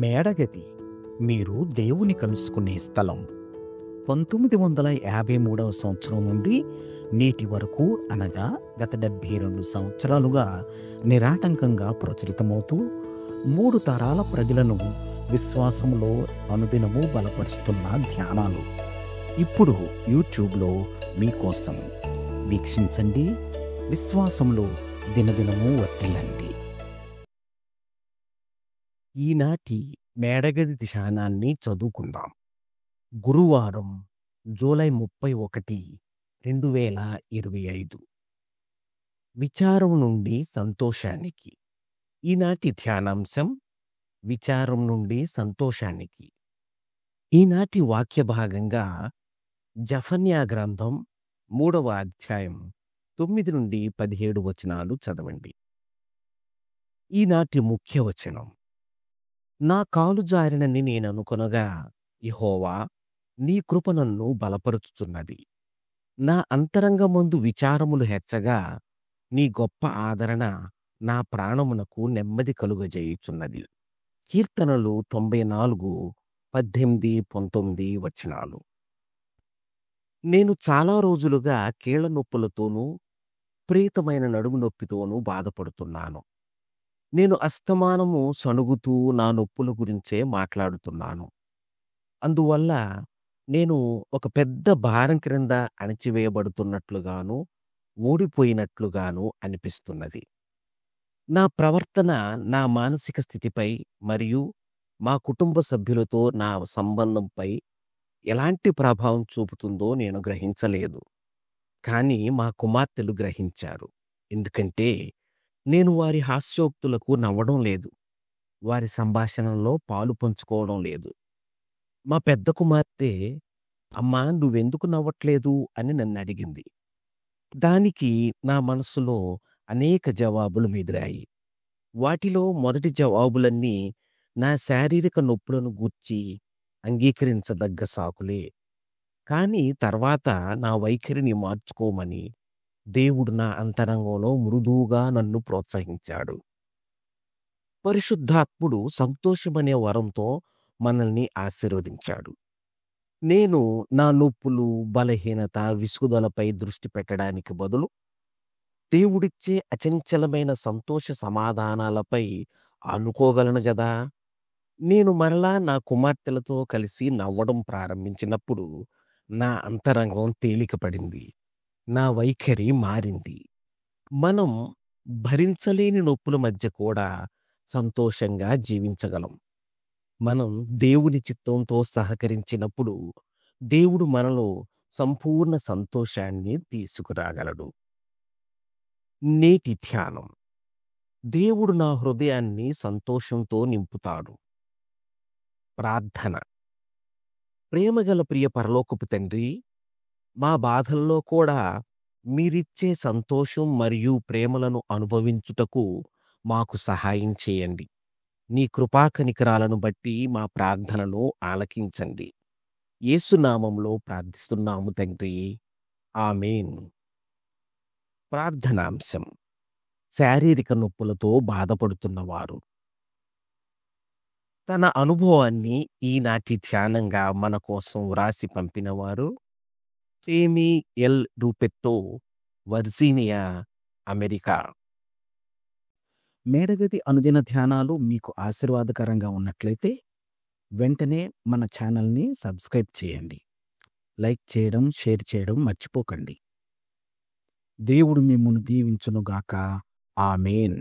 మేడగది మీరు దేవుని కలుసుకునే స్థలం. 1953వ సంవత్సరం నుండి నేటి వరకు అనగా గత 72 సంవత్సరాలుగా నిరాటంకంగా ప్రచురితమవుతూ 3 తరాల ప్రజలను విశ్వాసంలో అనుదినము బలపరుస్తున్న ధ్యానాలు ఇప్పుడు యూట్యూబ్లో మీకోసం. వీక్షించండి, విశ్వాసంలో దినదినము వర్ధిల్లండి. ఈనాటి మేడగది ధ్యానాన్ని చదువుకుందాం. గురువారం జూలై 31, 2025. విచారం నుండి సంతోషానికి. ఈనాటి ధ్యానాంశం విచారం నుండి సంతోషానికి. ఈనాటి వాక్య భాగంగా జఫన్యా గ్రంథం 3వ అధ్యాయం 9 నుండి 17 వచనాలు చదవండి. ఈనాటి ముఖ్య వచనం. నా కాలు జారినని నేననుకొనగా యెహోవా నీ కృప నన్ను బలపరుచుచున్నది. నా అంతరంగమందు విచారములు హెచ్చగా నీ గొప్ప ఆదరణ నా ప్రాణమునకు నెమ్మది కలుగజేయుచున్నది. కీర్తనలు 94, 18, 19 వచనాలు. నేను చాలా రోజులుగా కీళ్ల నొప్పులతోనూ విపరీతమైన నడుము నొప్పితోనూ బాధపడుతున్నాను. నేను అస్తమానము సణుగుతూ నా నొప్పుల గురించే మాట్లాడుతున్నాను. అందువల్ల నేను ఒక పెద్ద భారం క్రింద అణచివేయబడుతున్నట్లుగాను ఓడిపోయినట్లుగాను అనిపిస్తున్నది. నా ప్రవర్తన నా మానసిక స్థితిపై మరియు మా కుటుంబ సభ్యులతో నా సంబంధంపై ఎలాంటి ప్రభావం చూపుతుందో నేను గ్రహించలేదు. కానీ మా కుమార్తెలు గ్రహించారు. ఎందుకంటే నేను వారి హాస్యోక్తులకు నవ్వడం లేదు, వారి సంభాషణలో పాలు పంచుకోవడం లేదు. మా పెద్ద కుమార్తె, అమ్మా నువ్వెందుకు నవ్వట్లేదు అని నన్ను అడిగింది. దానికి నా మనసులో అనేక జవాబులు మెదిలాయి. వాటిలో మొదటి జవాబులన్నీ నా శారీరక నొప్పులను గూర్చి అంగీకరించదగ్గ సాకులే. కానీ తర్వాత నా వైఖరిని మార్చుకోమని దేవుడు నా అంతరంగంలో మృదువుగా నన్ను ప్రోత్సహించాడు. పరిశుద్ధాత్ముడు సంతోషమనే వరంతో మనల్ని ఆశీర్వదించాడు. నేను నా నొప్పులు, బలహీనత, విసుగుదలపై దృష్టి పెట్టడానికి బదులు దేవుడిచ్చే అచంచలమైన సంతోష సమాధానాలపై ఆనుకోగలను గదా. నేను మరలా నా కుమార్తెలతో కలిసి నవ్వడం ప్రారంభించినప్పుడు నా అంతరంగం తేలికపడింది, నా వైఖరి మారింది. మనం భరించలేని నొప్పుల మధ్య కూడా సంతోషంగా జీవించగలం. మనం దేవుని చిత్తంతో సహకరించినప్పుడు దేవుడు మనలో సంపూర్ణ సంతోషాన్ని తీసుకురాగలడు. నేటి ధ్యానం. దేవుడు నా హృదయాన్ని సంతోషంతో నింపుతాడు. ప్రార్థన. ప్రేమగల ప్రియ పరలోకపు తండ్రి, మా బాధల్లో కూడా మీరిచ్చే సంతోషం మరియు ప్రేమలను అనుభవించుటకు మాకు సహాయం చేయండి. నీ కృపా కనికరాలను బట్టి మా ప్రార్థనను ఆలకించండి. యేసు నామములో ప్రార్థిస్తున్నాము తండ్రి, ఆమేన్. ప్రార్థనాంశం. శారీరక నొప్పులతో బాధపడుతున్నవారు. తన అనుభవాన్ని ఈనాటి ధ్యానంగా మన కోసం వ్రాసి పంపినవారు సేమీ ఎల్ రూపెట్టో, వర్జీనియా, అమెరికా. మేడగది అనుదిన ధ్యానాలు మీకు ఆశీర్వాదకరంగా ఉన్నట్లయితే వెంటనే మన ఛానల్ని సబ్స్క్రైబ్ చేయండి. లైక్ చేయడం, షేర్ చేయడం మర్చిపోకండి. దేవుడు మిమ్మును దీవించునుగాక. ఆమేన్.